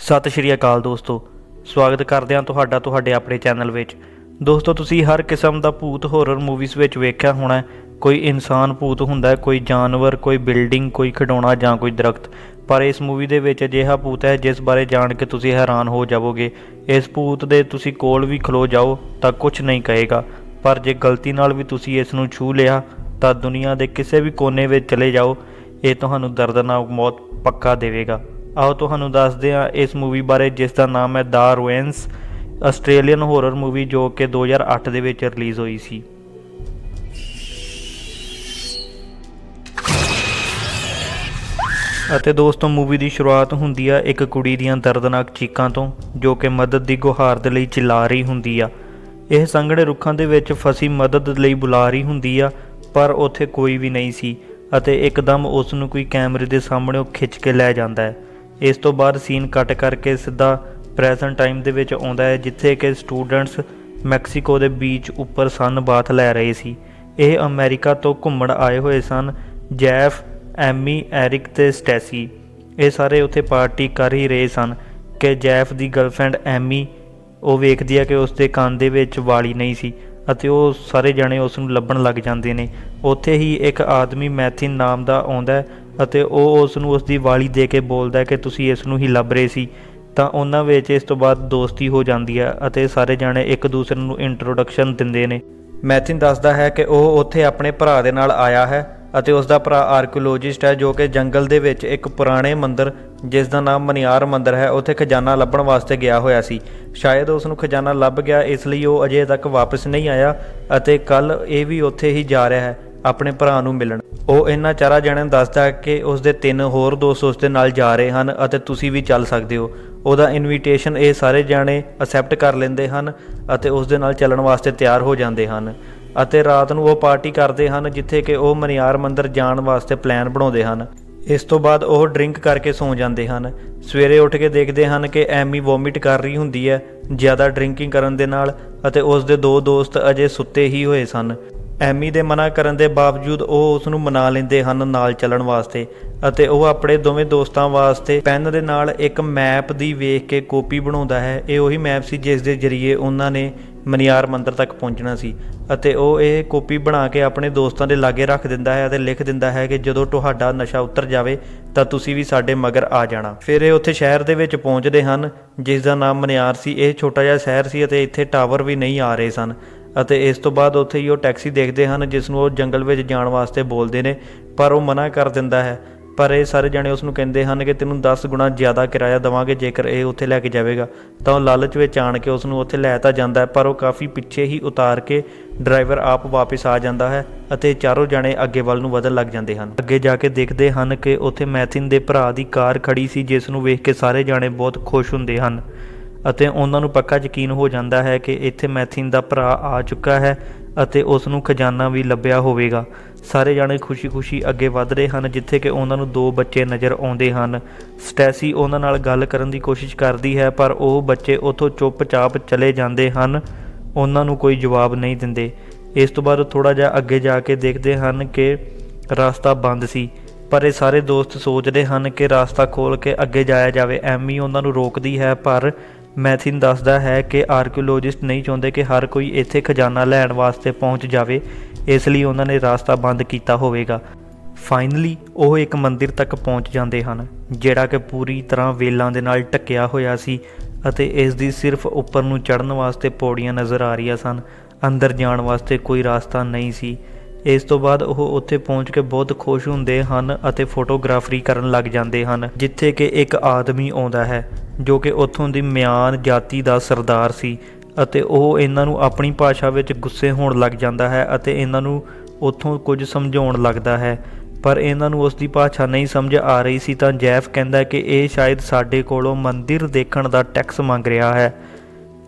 ਸਤਿ ਸ਼੍ਰੀ ਅਕਾਲ ਦੋਸਤੋ, ਸਵਾਗਤ ਕਰਦੇ ਹਾਂ ਤੁਹਾਡੇ ਆਪਣੇ ਚੈਨਲ ਵਿੱਚ। ਦੋਸਤੋ, ਤੁਸੀਂ ਹਰ ਕਿਸਮ ਦਾ ਭੂਤ ਹੋਰਰ ਮੂਵੀਜ਼ ਵਿੱਚ ਵੇਖਿਆ ਹੋਣਾ। ਕੋਈ ਇਨਸਾਨ ਭੂਤ ਹੁੰਦਾ, ਕੋਈ ਜਾਨਵਰ, ਕੋਈ ਬਿਲਡਿੰਗ, ਕੋਈ ਖਿਡੌਣਾ ਜਾਂ ਕੋਈ ਦਰਖਤ। ਪਰ ਇਸ ਮੂਵੀ ਦੇ ਵਿੱਚ ਅਜਿਹਾ ਭੂਤ ਹੈ ਜਿਸ ਬਾਰੇ ਜਾਣ ਕੇ ਤੁਸੀਂ ਹੈਰਾਨ ਹੋ ਜਾਵੋਗੇ। ਇਸ ਭੂਤ ਦੇ ਤੁਸੀਂ ਕੋਲ ਵੀ ਖਲੋ ਜਾਓ ਤਾਂ ਕੁਝ ਨਹੀਂ ਕਹੇਗਾ, ਪਰ ਜੇ ਗਲਤੀ ਨਾਲ ਵੀ ਤੁਸੀਂ ਇਸ ਨੂੰ ਛੂਹ ਲਿਆ ਤਾਂ ਦੁਨੀਆ ਦੇ ਕਿਸੇ ਵੀ ਕੋਨੇ ਵਿੱਚ ਚਲੇ ਜਾਓ, ਇਹ ਤੁਹਾਨੂੰ ਦਰਦਨਾਕ ਮੌਤ ਪੱਕਾ ਦੇਵੇਗਾ। ਆਓ ਤੁਹਾਨੂੰ ਦੱਸਦੇ ਹਾਂ ਇਸ ਮੂਵੀ ਬਾਰੇ, ਜਿਸ ਦਾ ਨਾਮ ਹੈ ਦਾ ਰੂਇਨਸ, ਆਸਟ੍ਰੇਲੀਅਨ ਹੋਰਰ ਮੂਵੀ ਜੋ ਕਿ 2008 ਦੇ ਵਿੱਚ ਰਿਲੀਜ਼ ਹੋਈ ਸੀ। ਅਤੇ ਦੋਸਤੋ, ਮੂਵੀ ਦੀ ਸ਼ੁਰੂਆਤ ਹੁੰਦੀ ਆ ਇੱਕ ਕੁੜੀ ਦੀਆਂ ਦਰਦਨਾਕ ਚੀਕਾਂ ਤੋਂ, ਜੋ ਕਿ ਮਦਦ ਦੀ ਗੁਹਾਰ ਦੇ ਲਈ ਚਿਲਾ ਰਹੀ ਹੁੰਦੀ ਆ। ਇਹ ਸੰਘਣੇ ਰੁੱਖਾਂ ਦੇ ਵਿੱਚ ਫਸੀ ਮਦਦ ਲਈ ਬੁਲਾ ਰਹੀ ਹੁੰਦੀ ਆ, ਪਰ ਉੱਥੇ ਕੋਈ ਵੀ ਨਹੀਂ ਸੀ ਅਤੇ ਇੱਕਦਮ ਉਸ ਨੂੰ ਕੋਈ ਕੈਮਰੇ ਦੇ ਸਾਹਮਣੇ ਖਿੱਚ ਕੇ ਲੈ ਜਾਂਦਾ ਹੈ। ਇਸ ਤੋਂ ਬਾਅਦ ਸੀਨ ਕੱਟ ਕਰਕੇ ਸਿੱਧਾ ਪ੍ਰੈਜ਼ੈਂਟ ਟਾਈਮ ਦੇ ਵਿੱਚ ਆਉਂਦਾ ਹੈ, ਜਿੱਥੇ ਕਿ ਸਟੂਡੈਂਟਸ ਮੈਕਸੀਕੋ ਦੇ ਬੀਚ ਉੱਪਰ ਸਨ ਬਾਥ ਲੈ ਰਹੇ ਸੀ। ਇਹ ਅਮਰੀਕਾ ਤੋਂ ਘੁੰਮਣ ਆਏ ਹੋਏ ਸਨ। ਜੈਫ, ਐਮੀ, ਐਰਿਕ ਤੇ ਸਟੈਸੀ, ਇਹ ਸਾਰੇ ਉੱਥੇ ਪਾਰਟੀ ਕਰ ਹੀ ਰਹੇ ਸਨ ਕਿ ਜੈਫ ਦੀ ਗਰਲਫ੍ਰੈਂਡ ਐਮੀ, ਉਹ ਵੇਖਦੀ ਹੈ ਕਿ ਉਸ ਦੇ ਕੰਨ ਦੇ ਵਿੱਚ ਵਾਲੀ ਨਹੀਂ ਸੀ ਅਤੇ ਉਹ ਸਾਰੇ ਜਣੇ ਉਸ ਨੂੰ ਲੱਭਣ ਲੱਗ ਜਾਂਦੇ ਨੇ। ਉੱਥੇ ਹੀ ਇੱਕ ਆਦਮੀ ਮੈਥਿਨ ਨਾਮ ਦਾ ਆਉਂਦਾ ਅਤੇ ਉਹ ਉਸ ਨੂੰ ਉਸ ਦੀ ਵਾਲੀ ਦੇ ਕੇ ਬੋਲਦਾ ਕਿ ਤੁਸੀਂ ਇਸ ਨੂੰ ਹੀ ਲੱਭ ਰਹੇ ਸੀ। ਤਾਂ ਉਹਨਾਂ ਵਿੱਚ ਇਸ ਤੋਂ ਬਾਅਦ ਦੋਸਤੀ ਹੋ ਜਾਂਦੀ ਹੈ ਅਤੇ ਸਾਰੇ ਜਾਣੇ ਇੱਕ ਦੂਸਰੇ ਨੂੰ ਇੰਟਰੋਡਕਸ਼ਨ ਦਿੰਦੇ ਨੇ। ਮੈਥਿਨ ਦੱਸਦਾ ਹੈ ਕਿ ਉਹ ਉੱਥੇ ਆਪਣੇ ਭਰਾ ਦੇ ਨਾਲ ਆਇਆ ਹੈ ਅਤੇ ਉਸ ਦਾ ਭਰਾ ਆਰਕੀਓਲੋਜਿਸਟ ਹੈ, ਜੋ ਕਿ ਜੰਗਲ ਦੇ ਵਿੱਚ ਇੱਕ ਪੁਰਾਣੇ ਮੰਦਰ, ਜਿਸ ਦਾ ਨਾਮ ਮਨਿਆਰ ਮੰਦਰ ਹੈ, ਉੱਥੇ ਖਜ਼ਾਨਾ ਲੱਭਣ ਵਾਸਤੇ ਗਿਆ ਹੋਇਆ ਸੀ। ਸ਼ਾਇਦ ਉਸ ਨੂੰ ਖਜ਼ਾਨਾ ਲੱਭ ਗਿਆ, ਇਸ ਲਈ ਉਹ ਅਜੇ ਤੱਕ ਵਾਪਸ ਨਹੀਂ ਆਇਆ ਅਤੇ ਕੱਲ੍ਹ ਇਹ ਵੀ ਉੱਥੇ ਹੀ ਜਾ ਰਿਹਾ ਹੈ ਆਪਣੇ ਭਰਾ ਨੂੰ ਮਿਲਣ। ਉਹ ਇਹਨਾਂ ਚਾਰਾਂ ਜਣਿਆਂ ਨੂੰ ਦੱਸਦਾ ਕਿ ਉਸ ਦੇ 3 ਹੋਰ ਦੋਸਤ ਉਸ ਦੇ ਨਾਲ ਜਾ ਰਹੇ ਹਨ ਅਤੇ ਤੁਸੀਂ ਵੀ ਚੱਲ ਸਕਦੇ ਹੋ। ਉਹਦਾ ਇਨਵੀਟੇਸ਼ਨ ਇਹ ਸਾਰੇ ਜਾਣੇ ਅਸੈਪਟ ਕਰ ਲੈਂਦੇ ਹਨ ਅਤੇ ਉਸ ਦੇ ਨਾਲ ਚੱਲਣ ਵਾਸਤੇ ਤਿਆਰ ਹੋ ਜਾਂਦੇ ਹਨ ਅਤੇ ਰਾਤ ਨੂੰ ਉਹ ਪਾਰਟੀ ਕਰਦੇ ਹਨ, ਜਿੱਥੇ ਕਿ ਉਹ ਮਨਿਆਰ ਮੰਦਰ ਜਾਣ ਵਾਸਤੇ ਪਲਾਨ ਬਣਾਉਂਦੇ ਹਨ। ਇਸ ਤੋਂ ਬਾਅਦ ਉਹ ਡਰਿੰਕ ਕਰਕੇ ਸੌਂ ਜਾਂਦੇ ਹਨ। ਸਵੇਰੇ ਉੱਠ ਕੇ ਦੇਖਦੇ ਹਨ ਕਿ ਐਮੀ ਵੋਮਿਟ ਕਰ ਰਹੀ ਹੁੰਦੀ ਹੈ ਜ਼ਿਆਦਾ ਡਰਿੰਕਿੰਗ ਕਰਨ ਦੇ ਨਾਲ, ਅਤੇ ਉਸ ਦੇ 2 ਦੋਸਤ ਅਜੇ ਸੁੱਤੇ ਹੀ ਹੋਏ ਸਨ। ਐਮੀ ਦੇ ਮਨਾ ਕਰਨ ਦੇ ਬਾਵਜੂਦ ਉਹ ਉਸ ਨੂੰ ਮਨਾ ਲੈਂਦੇ ਹਨ ਨਾਲ ਚੱਲਣ ਵਾਸਤੇ ਅਤੇ ਉਹ ਆਪਣੇ ਦੋਵੇਂ ਦੋਸਤਾਂ ਵਾਸਤੇ ਪੈਨ ਦੇ ਨਾਲ ਇੱਕ ਮੈਪ ਦੀ ਵੇਖ ਕੇ ਕਾਪੀ ਬਣਾਉਂਦਾ ਹੈ। ਇਹ ਉਹੀ ਮੈਪ ਸੀ ਜਿਸ ਦੇ ਜ਼ਰੀਏ ਉਹਨਾਂ ਨੇ ਮਨਿਆਰ ਮੰਦਰ ਤੱਕ ਪਹੁੰਚਣਾ ਸੀ ਅਤੇ ਉਹ ਇਹ ਕਾਪੀ ਬਣਾ ਕੇ ਆਪਣੇ ਦੋਸਤਾਂ ਦੇ ਲਾਗੇ ਰੱਖ ਦਿੰਦਾ ਹੈ ਅਤੇ ਲਿਖ ਦਿੰਦਾ ਹੈ ਕਿ ਜਦੋਂ ਤੁਹਾਡਾ ਨਸ਼ਾ ਉਤਰ ਜਾਵੇ ਤਾਂ ਤੁਸੀਂ ਵੀ ਸਾਡੇ ਮਗਰ ਆ ਜਾਣਾ। ਫਿਰ ਇਹ ਉੱਥੇ ਸ਼ਹਿਰ ਦੇ ਵਿੱਚ ਪਹੁੰਚਦੇ ਹਨ ਜਿਸ ਦਾ ਨਾਮ ਮਨਿਆਰ ਸੀ। ਇਹ ਛੋਟਾ ਜਿਹਾ ਸ਼ਹਿਰ ਸੀ ਅਤੇ ਇੱਥੇ ਟਾਵਰ ਵੀ ਨਹੀਂ ਆ ਰਹੇ ਸਨ ਅਤੇ ਇਸ ਤੋਂ ਬਾਅਦ ਉੱਥੇ ਹੀ ਉਹ ਟੈਕਸੀ ਦੇਖਦੇ ਹਨ ਜਿਸ ਨੂੰ ਉਹ ਜੰਗਲ ਵਿੱਚ ਜਾਣ ਵਾਸਤੇ ਬੋਲਦੇ ਨੇ, ਪਰ ਉਹ ਮਨਾ ਕਰ ਦਿੰਦਾ ਹੈ। ਪਰ ਇਹ ਸਾਰੇ ਜਣੇ ਉਸ ਨੂੰ ਕਹਿੰਦੇ ਹਨ ਕਿ ਤੈਨੂੰ 10 ਗੁਣਾ ਜ਼ਿਆਦਾ ਕਿਰਾਇਆ ਦੇਵਾਂਗੇ ਜੇਕਰ ਇਹ ਉੱਥੇ ਲੈ ਕੇ ਜਾਵੇਗਾ। ਤਾਂ ਉਹ ਲਾਲਚ ਵਿੱਚ ਆਣ ਕੇ ਉਸ ਨੂੰ ਉੱਥੇ ਲੈ ਤਾਂ ਜਾਂਦਾ ਹੈ, ਪਰ ਉਹ ਕਾਫੀ ਪਿੱਛੇ ਹੀ ਉਤਾਰ ਕੇ ਡਰਾਈਵਰ ਆਪ ਵਾਪਸ ਆ ਜਾਂਦਾ ਹੈ ਅਤੇ ਚਾਰੋਂ ਜਣੇ ਅੱਗੇ ਵੱਲ ਨੂੰ ਵਧਣ ਲੱਗ ਜਾਂਦੇ ਹਨ। ਅੱਗੇ ਜਾ ਕੇ ਦੇਖਦੇ ਹਨ ਕਿ ਉੱਥੇ ਮੈਥਿਨ ਦੇ ਭਰਾ ਦੀ ਕਾਰ ਖੜੀ ਸੀ, ਜਿਸ ਨੂੰ ਵੇਖ ਕੇ ਸਾਰੇ ਜਾਣੇ ਬਹੁਤ ਖੁਸ਼ ਹੁੰਦੇ ਹਨ ਅਤੇ ਉਹਨਾਂ ਨੂੰ ਪੱਕਾ ਯਕੀਨ ਹੋ ਜਾਂਦਾ ਹੈ ਕਿ ਇੱਥੇ ਮੈਥਿਨ ਦਾ ਭਰਾ ਆ ਚੁੱਕਾ ਹੈ ਅਤੇ ਉਸ ਨੂੰ ਖਜ਼ਾਨਾ ਵੀ ਲੱਭਿਆ ਹੋਵੇਗਾ। ਸਾਰੇ ਜਾਣੇ ਖੁਸ਼ੀ-ਖੁਸ਼ੀ ਅੱਗੇ ਵਧ ਰਹੇ ਹਨ, ਜਿੱਥੇ ਕਿ ਉਹਨਾਂ ਨੂੰ 2 ਬੱਚੇ ਨਜ਼ਰ ਆਉਂਦੇ ਹਨ। ਸਟੈਸੀ ਉਹਨਾਂ ਨਾਲ ਗੱਲ ਕਰਨ ਦੀ ਕੋਸ਼ਿਸ਼ ਕਰਦੀ ਹੈ, ਪਰ ਉਹ ਬੱਚੇ ਉੱਥੋਂ ਚੁੱਪ-ਚਾਪ ਚਲੇ ਜਾਂਦੇ ਹਨ, ਉਹਨਾਂ ਨੂੰ ਕੋਈ ਜਵਾਬ ਨਹੀਂ ਦਿੰਦੇ। ਇਸ ਤੋਂ ਬਾਅਦ ਥੋੜ੍ਹਾ ਜਿਹਾ ਅੱਗੇ ਜਾ ਕੇ ਦੇਖਦੇ ਹਨ ਕਿ ਰਸਤਾ ਬੰਦ ਸੀ, ਪਰ ਇਹ ਸਾਰੇ ਦੋਸਤ ਸੋਚਦੇ ਹਨ ਕਿ ਰਸਤਾ ਖੋਲ੍ਹ ਕੇ ਅੱਗੇ ਜਾਇਆ ਜਾਵੇ। ਐਮੀ ਉਹਨਾਂ ਨੂੰ ਰੋਕਦੀ ਹੈ, ਪਰ ਮੈਥਿਨ ਦੱਸਦਾ ਹੈ ਕਿ ਆਰਕੀਓਲੋਜਿਸਟ ਨਹੀਂ ਚਾਹੁੰਦੇ ਕਿ ਹਰ ਕੋਈ ਇੱਥੇ ਖਜ਼ਾਨਾ ਲੈਣ ਵਾਸਤੇ ਪਹੁੰਚ ਜਾਵੇ, ਇਸ ਲਈ ਉਹਨਾਂ ਨੇ ਰਸਤਾ ਬੰਦ ਕੀਤਾ ਹੋਵੇਗਾ। ਫਾਈਨਲੀ ਉਹ ਇੱਕ ਮੰਦਿਰ ਤੱਕ ਪਹੁੰਚ ਜਾਂਦੇ ਹਨ, ਜਿਹੜਾ ਕਿ ਪੂਰੀ ਤਰ੍ਹਾਂ ਵੇਲਾਂ ਦੇ ਨਾਲ ਢੱਕਿਆ ਹੋਇਆ ਸੀ ਅਤੇ ਇਸ ਦੀ ਸਿਰਫ ਉੱਪਰ ਨੂੰ ਚੜ੍ਹਨ ਵਾਸਤੇ ਪੌੜੀਆਂ ਨਜ਼ਰ ਆ ਰਹੀਆਂ ਸਨ, ਅੰਦਰ ਜਾਣ ਵਾਸਤੇ ਕੋਈ ਰਸਤਾ ਨਹੀਂ ਸੀ। ਇਸ ਤੋਂ ਬਾਅਦ ਉਹ ਉੱਥੇ ਪਹੁੰਚ ਕੇ ਬਹੁਤ ਖੁਸ਼ ਹੁੰਦੇ ਹਨ ਅਤੇ ਫੋਟੋਗ੍ਰਾਫਰੀ ਕਰਨ ਲੱਗ ਜਾਂਦੇ ਹਨ, ਜਿੱਥੇ ਕਿ ਇੱਕ ਆਦਮੀ ਆਉਂਦਾ ਹੈ ਜੋ ਕਿ ਉੱਥੋਂ ਦੀ ਮਿਆਨ ਜਾਤੀ ਦਾ ਸਰਦਾਰ ਸੀ ਅਤੇ ਉਹ ਇਹਨਾਂ ਨੂੰ ਆਪਣੀ ਭਾਸ਼ਾ ਵਿੱਚ ਗੁੱਸੇ ਹੋਣ ਲੱਗ ਜਾਂਦਾ ਹੈ ਅਤੇ ਇਹਨਾਂ ਨੂੰ ਉੱਥੋਂ ਕੁਝ ਸਮਝਾਉਣ ਲੱਗਦਾ ਹੈ, ਪਰ ਇਹਨਾਂ ਨੂੰ ਉਸ ਦੀ ਭਾਸ਼ਾ ਨਹੀਂ ਸਮਝ ਆ ਰਹੀ ਸੀ। ਤਾਂ ਜੈਫ ਕਹਿੰਦਾ ਕਿ ਇਹ ਸ਼ਾਇਦ ਸਾਡੇ ਕੋਲੋਂ ਮੰਦਿਰ ਦੇਖਣ ਦਾ ਟੈਕਸ ਮੰਗ ਰਿਹਾ ਹੈ,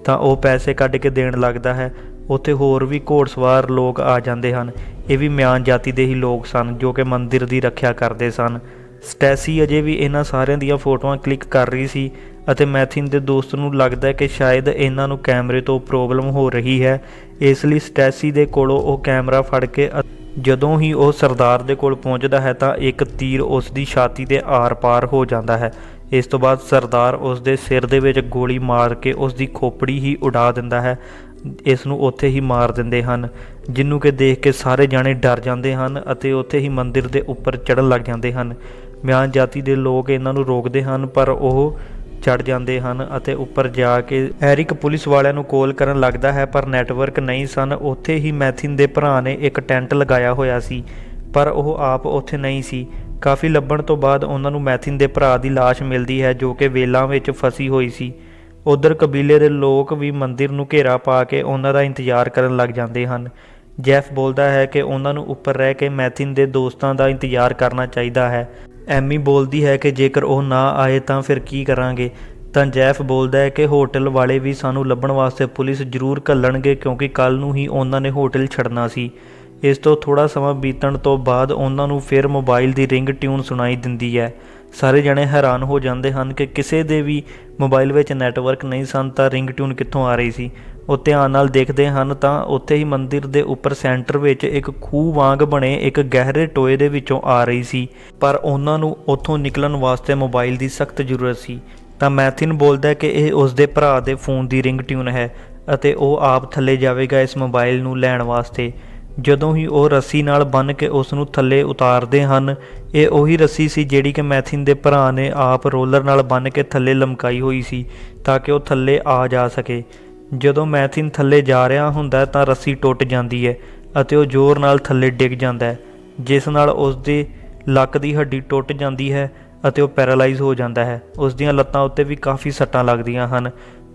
ਤਾਂ ਉਹ ਪੈਸੇ ਕੱਢ ਕੇ ਦੇਣ ਲੱਗਦਾ ਹੈ। ਉੱਥੇ ਹੋਰ ਵੀ ਘੋੜਸਵਾਰ ਲੋਕ ਆ ਜਾਂਦੇ ਹਨ, ਇਹ ਵੀ ਮਿਆਨ ਜਾਤੀ ਦੇ ਹੀ ਲੋਕ ਸਨ ਜੋ ਕਿ ਮੰਦਿਰ ਦੀ ਰੱਖਿਆ ਕਰਦੇ ਸਨ। ਸਟੈਸੀ ਅਜੇ ਵੀ ਇਹਨਾਂ ਸਾਰਿਆਂ ਦੀਆਂ ਫੋਟੋਆਂ ਕਲਿੱਕ ਕਰ ਰਹੀ ਸੀ ਅਤੇ ਮੈਥਿਨ ਦੇ ਦੋਸਤ ਨੂੰ ਲੱਗਦਾ ਕਿ ਸ਼ਾਇਦ ਇਹਨਾਂ ਨੂੰ ਕੈਮਰੇ ਤੋਂ ਪ੍ਰੋਬਲਮ ਹੋ ਰਹੀ ਹੈ, ਇਸ ਲਈ ਸਟੈਸੀ ਦੇ ਕੋਲੋਂ ਉਹ ਕੈਮਰਾ ਫੜ ਕੇ ਜਦੋਂ ਹੀ ਉਹ ਸਰਦਾਰ ਦੇ ਕੋਲ ਪਹੁੰਚਦਾ ਹੈ ਤਾਂ ਇੱਕ ਤੀਰ ਉਸ ਦੀ ਛਾਤੀ ਦੇ ਆਰ-ਪਾਰ ਹੋ ਜਾਂਦਾ ਹੈ। ਇਸ ਤੋਂ ਬਾਅਦ ਸਰਦਾਰ ਉਸ ਦੇ ਸਿਰ ਦੇ ਵਿੱਚ ਗੋਲੀ ਮਾਰ ਕੇ ਉਸ ਦੀ ਖੋਪੜੀ ਹੀ ਉਡਾ ਦਿੰਦਾ ਹੈ। ਇਸ ਨੂੰ ਉੱਥੇ ਹੀ ਮਾਰ ਦਿੰਦੇ ਹਨ, ਜਿਹਨੂੰ ਕਿ ਦੇਖ ਕੇ ਸਾਰੇ ਜਾਣੇ ਡਰ ਜਾਂਦੇ ਹਨ ਅਤੇ ਉੱਥੇ ਹੀ ਮੰਦਿਰ ਦੇ ਉੱਪਰ ਚੜ੍ਹਨ ਲੱਗ ਜਾਂਦੇ ਹਨ। ਮਿਆਨ ਜਾਤੀ ਦੇ ਲੋਕ ਇਹਨਾਂ ਨੂੰ ਰੋਕਦੇ ਹਨ, ਪਰ ਉਹ ਚੜ੍ਹ ਜਾਂਦੇ ਹਨ ਅਤੇ ਉੱਪਰ ਜਾ ਕੇ ਐਰਿਕ ਪੁਲਿਸ ਵਾਲਿਆਂ ਨੂੰ ਕਾਲ ਕਰਨ ਲੱਗਦਾ ਹੈ, ਪਰ ਨੈਟਵਰਕ ਨਹੀਂ ਸਨ। ਉੱਥੇ ਹੀ ਮੈਥਿਨ ਦੇ ਭਰਾ ਨੇ ਇੱਕ ਟੈਂਟ ਲਗਾਇਆ ਹੋਇਆ ਸੀ, ਪਰ ਉਹ ਆਪ ਉੱਥੇ ਨਹੀਂ ਸੀ। ਕਾਫੀ ਲੱਭਣ ਤੋਂ ਬਾਅਦ ਉਹਨਾਂ ਨੂੰ ਮੈਥਿਨ ਦੇ ਭਰਾ ਦੀ ਲਾਸ਼ ਮਿਲਦੀ ਹੈ, ਜੋ ਕਿ ਵੇਲਾਂ ਵਿੱਚ ਫਸੀ ਹੋਈ ਸੀ। ਉੱਧਰ ਕਬੀਲੇ ਦੇ ਲੋਕ ਵੀ ਮੰਦਿਰ ਨੂੰ ਘੇਰਾ ਪਾ ਕੇ ਉਹਨਾਂ ਦਾ ਇੰਤਜ਼ਾਰ ਕਰਨ ਲੱਗ ਜਾਂਦੇ ਹਨ। ਜੈਫ ਬੋਲਦਾ ਹੈ ਕਿ ਉਹਨਾਂ ਨੂੰ ਉੱਪਰ ਰਹਿ ਕੇ ਮੈਥਿਨ ਦੇ ਦੋਸਤਾਂ ਦਾ ਇੰਤਜ਼ਾਰ ਕਰਨਾ ਚਾਹੀਦਾ ਹੈ। ਐਮੀ ਬੋਲਦੀ ਹੈ ਕਿ ਜੇਕਰ ਉਹ ਨਾ ਆਏ ਤਾਂ ਫਿਰ ਕੀ ਕਰਾਂਗੇ। ਤਾਂ ਜੈਫ ਬੋਲਦਾ ਹੈ ਕਿ ਹੋਟਲ ਵਾਲੇ ਵੀ ਸਾਨੂੰ ਲੱਭਣ ਵਾਸਤੇ ਪੁਲਿਸ ਜ਼ਰੂਰ ਘੱਲਣਗੇ, ਕਿਉਂਕਿ ਕੱਲ੍ਹ ਨੂੰ ਹੀ ਉਹਨਾਂ ਨੇ ਹੋਟਲ ਛੱਡਣਾ ਸੀ। ਇਸ ਤੋਂ ਥੋੜ੍ਹਾ ਸਮਾਂ ਬੀਤਣ ਤੋਂ ਬਾਅਦ ਉਹਨਾਂ ਨੂੰ ਫਿਰ ਮੋਬਾਈਲ ਦੀ ਰਿੰਗ ਟਿਊਨ ਸੁਣਾਈ ਦਿੰਦੀ ਹੈ। ਸਾਰੇ ਜਣੇ ਹੈਰਾਨ ਹੋ ਜਾਂਦੇ ਹਨ ਕਿ ਕਿਸੇ ਦੇ ਵੀ ਮੋਬਾਈਲ ਵਿੱਚ ਨੈਟਵਰਕ ਨਹੀਂ ਸਨ ਤਾਂ ਰਿੰਗ ਟਿਊਨ ਕਿੱਥੋਂ ਆ ਰਹੀ ਸੀ। ਉਹ ਧਿਆਨ ਨਾਲ ਦੇਖਦੇ ਹਨ ਤਾਂ ਉੱਥੇ ਹੀ ਮੰਦਿਰ ਦੇ ਉੱਪਰ ਸੈਂਟਰ ਵਿੱਚ ਇੱਕ ਖੂਹ ਵਾਂਗ ਬਣੇ ਇੱਕ ਗਹਿਰੇ ਟੋਏ ਦੇ ਵਿੱਚੋਂ ਆ ਰਹੀ ਸੀ, ਪਰ ਉਹਨਾਂ ਨੂੰ ਉੱਥੋਂ ਨਿਕਲਣ ਵਾਸਤੇ ਮੋਬਾਈਲ ਦੀ ਸਖਤ ਜ਼ਰੂਰਤ ਸੀ। ਤਾਂ ਮੈਥਿਨ ਬੋਲਦਾ ਕਿ ਇਹ ਉਸਦੇ ਭਰਾ ਦੇ ਫੋਨ ਦੀ ਰਿੰਗ ਟਿਊਨ ਹੈ ਅਤੇ ਉਹ ਆਪ ਥੱਲੇ ਜਾਵੇਗਾ ਇਸ ਮੋਬਾਈਲ ਨੂੰ ਲੈਣ ਵਾਸਤੇ। ਜਦੋਂ ਹੀ ਉਹ ਰੱਸੀ ਨਾਲ ਬੰਨ੍ਹ ਕੇ ਉਸ ਨੂੰ ਥੱਲੇ ਉਤਾਰਦੇ ਹਨ, ਇਹ ਉਹੀ ਰੱਸੀ ਸੀ ਜਿਹੜੀ ਕਿ ਮੈਥਿਨ ਦੇ ਭਰਾ ਨੇ ਆਪ ਰੋਲਰ ਨਾਲ ਬੰਨ੍ਹ ਕੇ ਥੱਲੇ ਲਮਕਾਈ ਹੋਈ ਸੀ ਤਾਂ ਕਿ ਉਹ ਥੱਲੇ ਆ ਜਾ ਸਕੇ। ਜਦੋਂ ਮੈਥਿਨ ਥੱਲੇ ਜਾ ਰਿਹਾ ਹੁੰਦਾ ਤਾਂ ਰੱਸੀ ਟੁੱਟ ਜਾਂਦੀ ਹੈ ਅਤੇ ਉਹ ਜ਼ੋਰ ਨਾਲ ਥੱਲੇ ਡਿੱਗ ਜਾਂਦਾ ਹੈ, ਜਿਸ ਨਾਲ ਉਸ ਦੇ ਲੱਕ ਦੀ ਹੱਡੀ ਟੁੱਟ ਜਾਂਦੀ ਹੈ ਅਤੇ ਉਹ ਪੈਰਾਲਾਈਜ਼ ਹੋ ਜਾਂਦਾ ਹੈ। ਉਸ ਦੀਆਂ ਲੱਤਾਂ ਉੱਤੇ ਵੀ ਕਾਫੀ ਸੱਟਾਂ ਲੱਗਦੀਆਂ ਹਨ,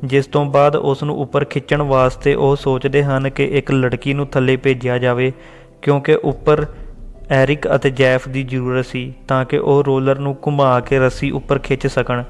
ਜਿਸ ਤੋਂ ਬਾਅਦ ਉਸ ਨੂੰ ਉੱਪਰ ਖਿੱਚਣ ਵਾਸਤੇ ਉਹ ਸੋਚਦੇ ਹਨ ਕਿ ਇੱਕ ਲੜਕੀ ਨੂੰ ਥੱਲੇ ਭੇਜਿਆ ਜਾਵੇ, ਕਿਉਂਕਿ ਉੱਪਰ ਐਰਿਕ ਅਤੇ ਜੈਫ ਦੀ ਜ਼ਰੂਰਤ ਸੀ ਤਾਂ ਕਿ ਉਹ ਰੋਲਰ ਨੂੰ ਘੁਮਾ ਕੇ ਰੱਸੀ ਉੱਪਰ ਖਿੱਚ ਸਕਣ।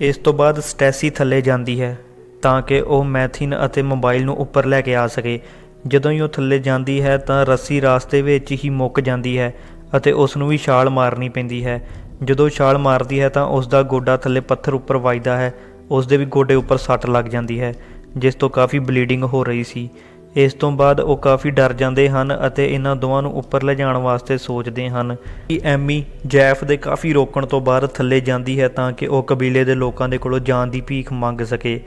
ਇਸ ਤੋਂ ਬਾਅਦ ਸਟੈਸੀ ਥੱਲੇ ਜਾਂਦੀ ਹੈ ਤਾਂ ਕਿ ਉਹ ਮੈਥਿਨ ਅਤੇ ਮੋਬਾਈਲ ਨੂੰ ਉੱਪਰ ਲੈ ਕੇ ਆ ਸਕੇ। ਜਦੋਂ ਹੀ ਉਹ ਥੱਲੇ ਜਾਂਦੀ ਹੈ ਤਾਂ ਰੱਸੀ ਰਾਸਤੇ ਵਿੱਚ ਹੀ ਮੁੱਕ ਜਾਂਦੀ ਹੈ ਅਤੇ ਉਸ ਨੂੰ ਵੀ ਛਾਲ ਮਾਰਨੀ ਪੈਂਦੀ ਹੈ। ਜਦੋਂ ਛਾਲ ਮਾਰਦੀ ਹੈ ਤਾਂ ਉਸ ਦਾ ਗੋਡਾ ਥੱਲੇ ਪੱਥਰ ਉੱਪਰ ਵੱਜਦਾ ਹੈ, ਉਸ ਦੇ ਵੀ ਗੋਡੇ ਉੱਪਰ ਸੱਟ ਲੱਗ ਜਾਂਦੀ ਹੈ, ਜਿਸ ਤੋਂ ਕਾਫੀ ਬਲੀਡਿੰਗ ਹੋ ਰਹੀ ਸੀ। ਇਸ ਤੋਂ ਬਾਅਦ ਉਹ ਕਾਫੀ ਡਰ ਜਾਂਦੇ ਹਨ ਅਤੇ ਇਹਨਾਂ ਦੋਵਾਂ ਨੂੰ ਉੱਪਰ ਲਿਜਾਣ ਵਾਸਤੇ ਸੋਚਦੇ ਹਨ ਕਿ ਐਮੀ ਜੈਫ ਦੇ ਕਾਫੀ ਰੋਕਣ ਤੋਂ ਬਾਅਦ ਥੱਲੇ ਜਾਂਦੀ ਹੈ ਤਾਂ ਕਿ ਉਹ ਕਬੀਲੇ ਦੇ ਲੋਕਾਂ ਦੇ ਕੋਲੋਂ ਜਾਨ ਦੀ ਭੀਖ ਮੰਗ ਸਕੇ,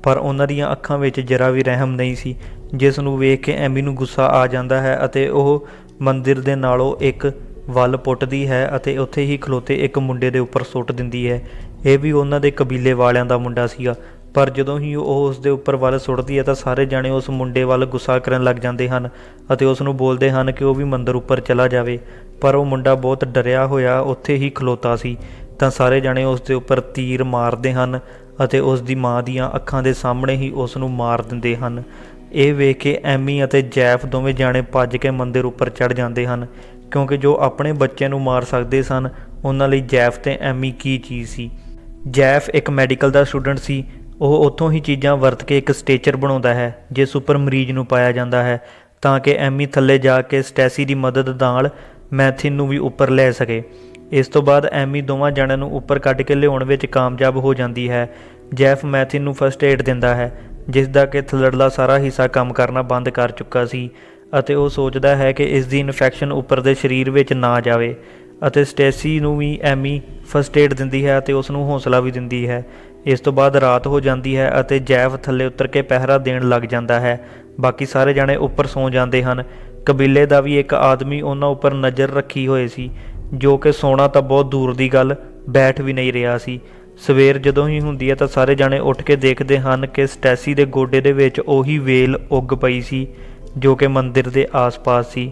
ਪਰ ਉਹਨਾਂ ਦੀਆਂ ਅੱਖਾਂ ਵਿੱਚ ਜਰਾ ਵੀ ਰਹਿਮ ਨਹੀਂ ਸੀ, ਜਿਸ ਨੂੰ ਵੇਖ ਕੇ ਐਮੀ ਨੂੰ ਗੁੱਸਾ ਆ ਜਾਂਦਾ ਹੈ ਅਤੇ ਉਹ ਮੰਦਿਰ ਦੇ ਨਾਲੋਂ ਇੱਕ ਵੱਲ ਪੁੱਟਦੀ ਹੈ ਅਤੇ ਉੱਥੇ ਹੀ ਖਲੋਤੇ ਇੱਕ ਮੁੰਡੇ ਦੇ ਉੱਪਰ ਸੁੱਟ ਦਿੰਦੀ ਹੈ। ਇਹ ਵੀ ਉਹਨਾਂ ਦੇ ਕਬੀਲੇ ਵਾਲਿਆਂ ਦਾ ਮੁੰਡਾ ਸੀਗਾ, ਪਰ ਜਦੋਂ ਹੀ ਉਹ ਉਸ ਦੇ ਉੱਪਰ ਵੱਲ ਸੁੱਟਦੀ ਹੈ ਤਾਂ ਸਾਰੇ ਜਾਣੇ ਉਸ ਮੁੰਡੇ ਵੱਲ ਗੁੱਸਾ ਕਰਨ ਲੱਗ ਜਾਂਦੇ ਹਨ ਅਤੇ ਉਸ ਨੂੰ ਬੋਲਦੇ ਹਨ ਕਿ ਉਹ ਵੀ ਮੰਦਿਰ ਉੱਪਰ ਚਲਾ ਜਾਵੇ, ਪਰ ਉਹ ਮੁੰਡਾ ਬਹੁਤ ਡਰਿਆ ਹੋਇਆ ਉੱਥੇ ਹੀ ਖਲੋਤਾ ਸੀ। ਤਾਂ ਸਾਰੇ ਜਾਣੇ ਉਸ ਦੇ ਉੱਪਰ ਤੀਰ ਮਾਰਦੇ ਹਨ ਅਤੇ ਉਸ ਦੀ ਮਾਂ ਦੀਆਂ ਅੱਖਾਂ ਦੇ ਸਾਹਮਣੇ ਹੀ ਉਸ ਨੂੰ ਮਾਰ ਦਿੰਦੇ ਹਨ। ਇਹ ਵੇਖ ਕੇ ਐਮੀ ਅਤੇ ਜੈਫ ਦੋਵੇਂ ਜਾਣੇ ਭੱਜ ਕੇ ਮੰਦਿਰ ਉੱਪਰ ਚੜ੍ਹ ਜਾਂਦੇ ਹਨ, ਕਿਉਂਕਿ ਜੋ ਆਪਣੇ ਬੱਚੇ ਨੂੰ ਮਾਰ ਸਕਦੇ ਸਨ ਉਹਨਾਂ ਲਈ ਜੈਫ ਤੇ ਐਮੀ ਕੀ ਚੀਜ਼ ਸੀ। ਜੈਫ ਇੱਕ ਮੈਡੀਕਲ ਦਾ ਸਟੂਡੈਂਟ ਸੀ। ਉਹ ਉੱਥੋਂ ਹੀ ਚੀਜ਼ਾਂ ਵਰਤ ਕੇ ਇੱਕ ਸਟੇਚਰ ਬਣਾਉਂਦਾ ਹੈ ਜਿਸ ਉੱਪਰ ਮਰੀਜ਼ ਨੂੰ ਪਾਇਆ ਜਾਂਦਾ ਹੈ ਤਾਂ ਕਿ ਐਮੀ ਥੱਲੇ ਜਾ ਕੇ ਸਟੈਸੀ ਦੀ ਮਦਦ ਨਾਲ ਮੈਥਿਨ ਨੂੰ ਵੀ ਉੱਪਰ ਲੈ ਸਕੇ। ਇਸ ਤੋਂ ਬਾਅਦ ਐਮੀ ਦੋਵਾਂ ਜਣਿਆਂ ਨੂੰ ਉੱਪਰ ਕੱਢ ਕੇ ਲਿਆਉਣ ਵਿੱਚ ਕਾਮਯਾਬ ਹੋ ਜਾਂਦੀ ਹੈ। ਜੈਫ ਮੈਥਿਨ ਨੂੰ ਫਸਟ ਏਡ ਦਿੰਦਾ ਹੈ, ਜਿਸ ਦਾ ਕਿ ਥੱਲੜਲਾ ਸਾਰਾ ਹਿੱਸਾ ਕੰਮ ਕਰਨਾ ਬੰਦ ਕਰ ਚੁੱਕਾ ਸੀ ਅਤੇ ਉਹ ਸੋਚਦਾ ਹੈ ਕਿ ਇਸ ਦੀ ਇਨਫੈਕਸ਼ਨ ਉੱਪਰ ਦੇ ਸਰੀਰ ਵਿੱਚ ਨਾ ਜਾਵੇ। ਅਤੇ ਸਟੇਸੀ ਨੂੰ ਵੀ ਐਮੀ ਫਸਟ ਏਡ ਦਿੰਦੀ ਹੈ ਅਤੇ ਉਸ ਨੂੰ ਹੌਸਲਾ ਵੀ ਦਿੰਦੀ ਹੈ। ਇਸ ਤੋਂ ਬਾਅਦ ਰਾਤ ਹੋ ਜਾਂਦੀ ਹੈ ਅਤੇ ਜੈਫ ਥੱਲੇ ਉਤਰ ਕੇ ਪਹਿਰਾ ਦੇਣ ਲੱਗ ਜਾਂਦਾ ਹੈ। ਬਾਕੀ ਸਾਰੇ ਜਾਣੇ ਉੱਪਰ ਸੌਂ ਜਾਂਦੇ ਹਨ। ਕਬੀਲੇ ਦਾ ਵੀ ਇੱਕ ਆਦਮੀ ਉਹਨਾਂ ਉੱਪਰ ਨਜ਼ਰ ਰੱਖੀ ਹੋਏ ਸੀ, ਜੋ ਕਿ ਸੌਣਾ ਤਾਂ ਬਹੁਤ ਦੂਰ ਦੀ ਗੱਲ, ਬੈਠ ਵੀ ਨਹੀਂ ਰਿਹਾ ਸੀ। ਸਵੇਰ ਜਦੋਂ ਹੀ ਹੁੰਦੀ ਹੈ ਤਾਂ ਸਾਰੇ ਜਾਣੇ ਉੱਠ ਕੇ ਦੇਖਦੇ ਹਨ ਕਿ ਸਟੈਸੀ ਦੇ ਗੋਡੇ ਦੇ ਵਿੱਚ ਉਹੀ ਵੇਲ ਉੱਗ ਪਈ ਸੀ ਜੋ ਕਿ ਮੰਦਿਰ ਦੇ ਆਸ-ਪਾਸ ਸੀ,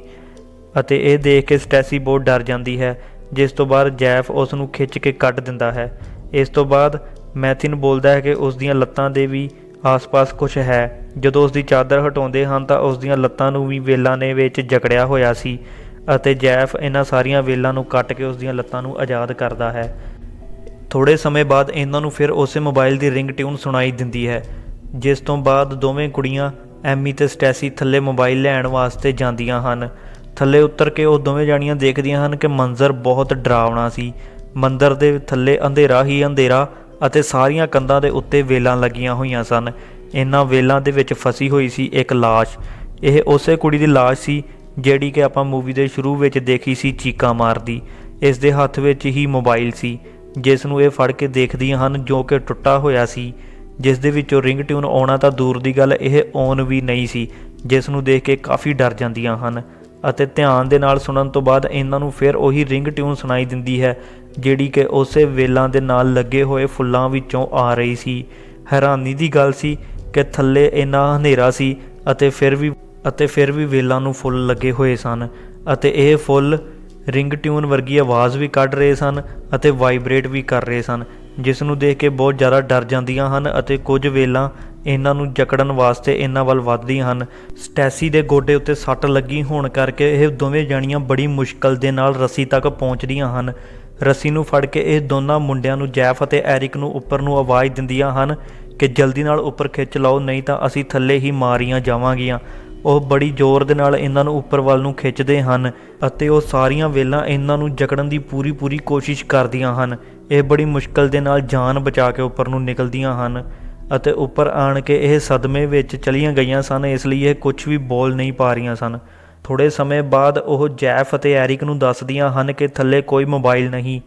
ਅਤੇ ਇਹ ਦੇਖ ਕੇ ਸਟੈਸੀ ਬਹੁਤ ਡਰ ਜਾਂਦੀ ਹੈ, ਜਿਸ ਤੋਂ ਬਾਅਦ ਜੈਫ ਉਸ ਨੂੰ ਖਿੱਚ ਕੇ ਕੱਢ ਦਿੰਦਾ ਹੈ। ਇਸ ਤੋਂ ਬਾਅਦ ਮੈਥਿਨ ਬੋਲਦਾ ਹੈ ਕਿ ਉਸ ਦੀਆਂ ਲੱਤਾਂ ਦੇ ਵੀ ਆਸ-ਪਾਸ ਕੁਝ ਹੈ। ਜਦੋਂ ਉਸ ਦੀ ਚਾਦਰ ਹਟਾਉਂਦੇ ਹਨ ਤਾਂ ਉਸ ਦੀਆਂ ਲੱਤਾਂ ਨੂੰ ਵੀ ਵੇਲਾਂ ਨੇ ਵਿੱਚ ਜਕੜਿਆ ਹੋਇਆ ਸੀ ਅਤੇ ਜੈਫ ਇਹਨਾਂ ਸਾਰੀਆਂ ਵੇਲਾਂ ਨੂੰ ਕੱਟ ਕੇ ਉਸ ਦੀਆਂ ਲੱਤਾਂ ਨੂੰ ਆਜ਼ਾਦ ਕਰਦਾ ਹੈ। ਥੋੜ੍ਹੇ ਸਮੇਂ ਬਾਅਦ ਇਹਨਾਂ ਨੂੰ ਫਿਰ ਉਸੇ ਮੋਬਾਈਲ ਦੀ ਰਿੰਗ ਟਿਊਨ ਸੁਣਾਈ ਦਿੰਦੀ ਹੈ, ਜਿਸ ਤੋਂ ਬਾਅਦ ਦੋਵੇਂ ਕੁੜੀਆਂ ਐਮੀ ਅਤੇ ਸਟੈਸੀ ਥੱਲੇ ਮੋਬਾਈਲ ਲੈਣ ਵਾਸਤੇ ਜਾਂਦੀਆਂ ਹਨ। ਥੱਲੇ ਉਤਰ ਕੇ ਉਹ ਦੋਵੇਂ ਜਾਣੀਆਂ ਦੇਖਦੀਆਂ ਹਨ ਕਿ ਮੰਜ਼ਰ ਬਹੁਤ ਡਰਾਵਣਾ ਸੀ। ਮੰਦਰ ਦੇ ਥੱਲੇ ਅੰਧੇਰਾ ਹੀ ਅੰਧੇਰਾ ਅਤੇ ਸਾਰੀਆਂ ਕੰਧਾਂ ਦੇ ਉੱਤੇ ਵੇਲਾਂ ਲੱਗੀਆਂ ਹੋਈਆਂ ਸਨ। ਇਹਨਾਂ ਵੇਲਾਂ ਦੇ ਵਿੱਚ ਫਸੀ ਹੋਈ ਸੀ ਇੱਕ ਲਾਸ਼। ਇਹ ਉਸੇ ਕੁੜੀ ਦੀ ਲਾਸ਼ ਸੀ ਜਿਹੜੀ ਕਿ ਆਪਾਂ ਮੂਵੀ ਦੇ ਸ਼ੁਰੂ ਵਿੱਚ ਦੇਖੀ ਸੀ ਚੀਕਾਂ ਮਾਰਦੀ। ਇਸ ਦੇ ਹੱਥ ਵਿੱਚ ਹੀ ਮੋਬਾਈਲ ਸੀ, ਜਿਸ ਨੂੰ ਇਹ ਫੜ ਕੇ ਦੇਖਦੀਆਂ ਹਨ, ਜੋ ਕਿ ਟੁੱਟਾ ਹੋਇਆ ਸੀ, ਜਿਸ ਦੇ ਵਿੱਚੋਂ ਰਿੰਗ ਟਿਊਨ ਆਉਣਾ ਤਾਂ ਦੂਰ ਦੀ ਗੱਲ, ਇਹ ਔਨ ਵੀ ਨਹੀਂ ਸੀ, ਜਿਸ ਨੂੰ ਦੇਖ ਕੇ ਕਾਫੀ ਡਰ ਜਾਂਦੀਆਂ ਹਨ ਅਤੇ ਧਿਆਨ ਦੇ ਨਾਲ ਸੁਣਨ ਤੋਂ ਬਾਅਦ ਇਹਨਾਂ ਨੂੰ ਫਿਰ ਉਹੀ ਰਿੰਗ ਟਿਊਨ ਸੁਣਾਈ ਦਿੰਦੀ ਹੈ, ਜਿਹੜੀ ਕਿ ਉਸੇ ਵੇਲਾਂ ਦੇ ਨਾਲ ਲੱਗੇ ਹੋਏ ਫੁੱਲਾਂ ਵਿੱਚੋਂ ਆ ਰਹੀ ਸੀ। ਹੈਰਾਨੀ ਦੀ ਗੱਲ ਸੀ ਕਿ ਥੱਲੇ ਇੰਨਾ ਹਨੇਰਾ ਸੀ ਅਤੇ ਫਿਰ ਵੀ ਵੇਲਾਂ ਨੂੰ ਫੁੱਲ ਲੱਗੇ ਹੋਏ ਸਨ ਅਤੇ ਇਹ ਫੁੱਲ ਰਿੰਗ ਟਿਊਨ ਵਰਗੀ ਆਵਾਜ਼ ਵੀ ਕੱਢ ਰਹੇ ਸਨ ਅਤੇ ਵਾਈਬਰੇਟ ਵੀ ਕਰ ਰਹੇ ਸਨ, ਜਿਸ ਨੂੰ ਦੇਖ ਕੇ ਬਹੁਤ ਜ਼ਿਆਦਾ ਡਰ ਜਾਂਦੀਆਂ ਹਨ ਅਤੇ ਕੁਝ ਵੇਲਾਂ ਇਹਨਾਂ ਨੂੰ ਜਕੜਨ ਵਾਸਤੇ ਇਹਨਾਂ ਵੱਲ ਵੱਧਦੀਆਂ ਹਨ। ਸਟੈਸੀ ਦੇ ਗੋਡੇ ਉੱਤੇ ਸੱਟ ਲੱਗੀ ਹੋਣ ਕਰਕੇ ਇਹ ਦੋਵੇਂ ਜਾਣੀਆਂ ਬੜੀ ਮੁਸ਼ਕਲ ਦੇ ਨਾਲ ਰੱਸੀ ਤੱਕ ਪਹੁੰਚਦੀਆਂ ਹਨ। ਰੱਸੀ ਨੂੰ ਫੜ ਕੇ ਇਹ ਦੋਨਾਂ ਮੁੰਡਿਆਂ ਨੂੰ, ਜੈਫ ਅਤੇ ਐਰਿਕ ਨੂੰ, ਉੱਪਰ ਨੂੰ ਆਵਾਜ਼ ਦਿੰਦੀਆਂ ਹਨ ਕਿ ਜਲਦੀ ਨਾਲ ਉੱਪਰ ਖਿੱਚ ਲਓ, ਨਹੀਂ ਤਾਂ ਅਸੀਂ ਥੱਲੇ ਹੀ ਮਾਰੀਆਂ ਜਾਵਾਂਗੀਆਂ। ਉਹ ਬੜੀ ਜ਼ੋਰ ਦੇ ਨਾਲ ਇਹਨਾਂ ਨੂੰ ਉੱਪਰ ਵੱਲ ਨੂੰ ਖਿੱਚਦੇ ਹਨ ਅਤੇ ਉਹ ਸਾਰੀਆਂ ਵੇਲਾਂ ਇਹਨਾਂ ਨੂੰ ਜਕੜਨ ਦੀ ਪੂਰੀ ਕੋਸ਼ਿਸ਼ ਕਰਦੀਆਂ ਹਨ। ਇਹ ਬੜੀ ਮੁਸ਼ਕਲ ਦੇ ਨਾਲ ਜਾਨ ਬਚਾ ਕੇ ਉੱਪਰ ਨੂੰ ਨਿਕਲਦੀਆਂ ਹਨ ਅਤੇ ਉੱਪਰ ਆਣ ਕੇ ਇਹ ਸਦਮੇ ਵਿੱਚ ਚਲੀਆਂ ਗਈਆਂ ਸਨ, ਇਸ ਲਈ ਇਹ ਕੁਝ ਵੀ ਬੋਲ ਨਹੀਂ ਪਾ ਰਹੀਆਂ ਸਨ। ਥੋੜ੍ਹੇ ਸਮੇਂ ਬਾਅਦ ਉਹ ਜੈਫ ਅਤੇ ਐਰਿਕ ਨੂੰ ਦੱਸਦੀਆਂ ਹਨ ਕਿ ਥੱਲੇ ਕੋਈ ਮੋਬਾਈਲ ਨਹੀਂ,